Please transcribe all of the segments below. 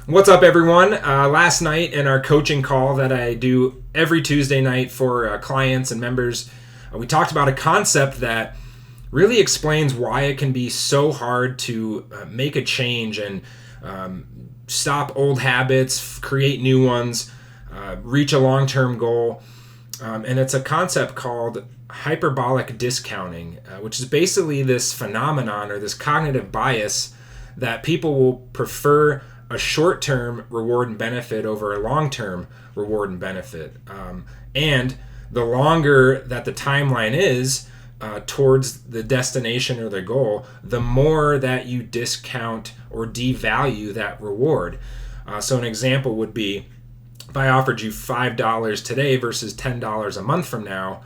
What's up, everyone? Last night in our coaching call that I do every Tuesday night for clients and members, we talked about a concept that really explains why it can be so hard to make a change and stop old habits, create new ones, reach a long-term goal. And it's a concept called hyperbolic discounting, which is basically this phenomenon or this cognitive bias that people will prefer a short-term reward and benefit over a long-term reward and benefit. And the longer that the timeline is towards the destination or the goal, the more that you discount or devalue that reward. So an example would be, if I offered you $5 today versus $10 a month from now,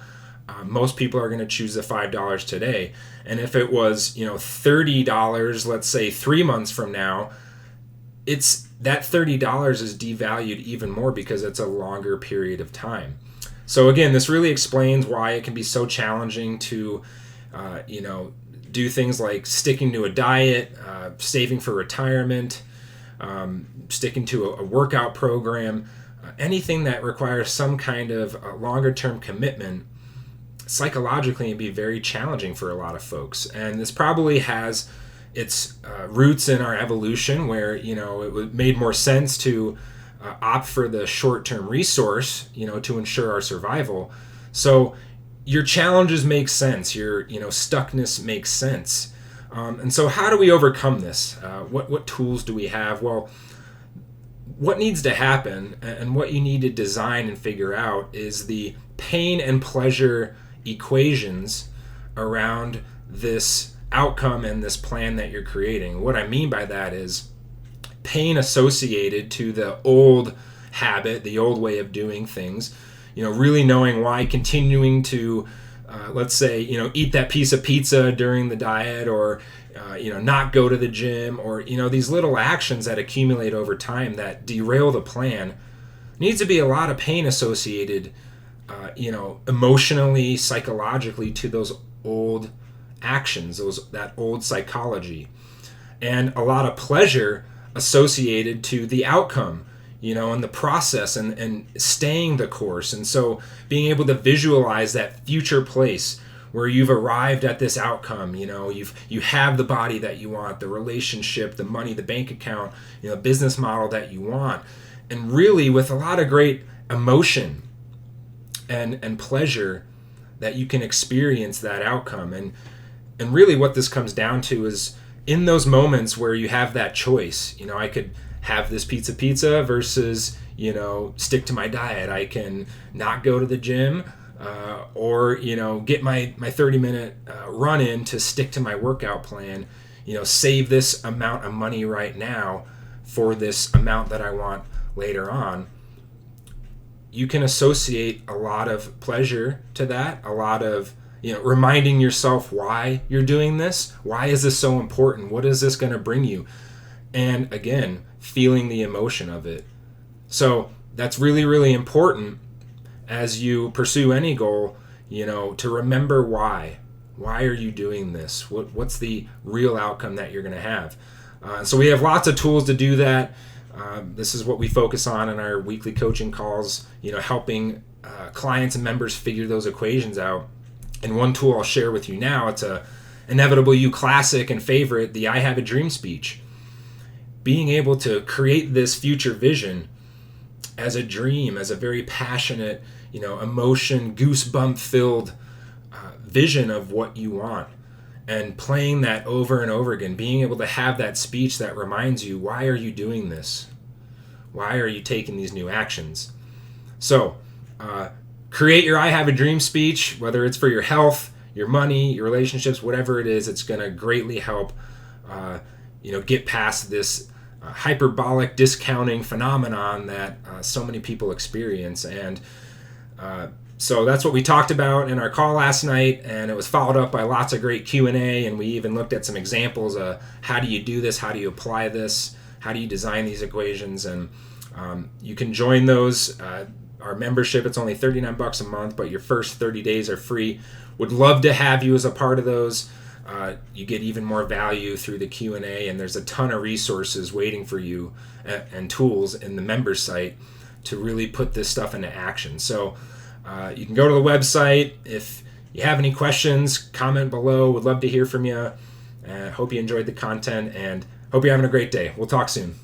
most people are going to choose the $5 today. And if it was, $30, let's say 3 months from now, it's that $30 is devalued even more because it's a longer period of time. So again, this really explains why it can be so challenging to, do things like sticking to a diet, saving for retirement, sticking to a workout program, anything that requires some kind of longer-term commitment. Psychologically, it can be very challenging for a lot of folks, and this probably has its roots in our evolution, where it made more sense to opt for the short-term resource, to ensure our survival. So your challenges make sense. Your stuckness makes sense. And so how do we overcome this? What tools do we have? Well, what needs to happen and what you need to design and figure out is the pain and pleasure equations around this outcome and this plan that you're creating. What I mean by that is pain associated to the old habit, the old way of doing things, really knowing why continuing to, let's say, eat that piece of pizza during the diet, or, not go to the gym, or, these little actions that accumulate over time that derail the plan. Needs to be a lot of pain associated, emotionally, psychologically, to those old actions, that old psychology, and a lot of pleasure associated to the outcome, and the process and staying the course. And so being able to visualize that future place where you've arrived at this outcome, you have the body that you want, the relationship, the money, the bank account, business model that you want, and really with a lot of great emotion and pleasure that you can experience that outcome. And really what this comes down to is in those moments where you have that choice, I could have this pizza versus, stick to my diet. I can not go to the gym or, get my 30-minute run in to stick to my workout plan, save this amount of money right now for this amount that I want later on. You can associate a lot of pleasure to that, a lot of reminding yourself why you're doing this. Why is this so important? What is this going to bring you? And again, feeling the emotion of it. So that's really, really important as you pursue any goal, to remember why. Why are you doing this? What's the real outcome that you're going to have? So we have lots of tools to do that. This is what we focus on in our weekly coaching calls, helping clients and members figure those equations out. And one tool I'll share with you now, it's a inevitable you classic and favorite, the I Have a Dream speech. Being able to create this future vision as a dream, as a very passionate, emotion, goosebump-filled vision of what you want. And playing that over and over again, being able to have that speech that reminds you, why are you doing this? Why are you taking these new actions? So, create your I Have a Dream speech, whether it's for your health, your money, your relationships, whatever it is. It's going to greatly help, get past this hyperbolic discounting phenomenon that so many people experience. And so that's what we talked about in our call last night, and it was followed up by lots of great Q&A, and we even looked at some examples of how do you do this, how do you apply this, how do you design these equations, and you can join those. Our membership, it's only $39 a month, but your first 30 days are free. Would love to have you as a part of those. you get even more value through the Q&A, and there's a ton of resources waiting for you and tools in the member site to really put this stuff into action. So you can go to the website. If you have any questions, comment below. Would love to hear from you. Hope you enjoyed the content, and hope you're having a great day. We'll talk soon.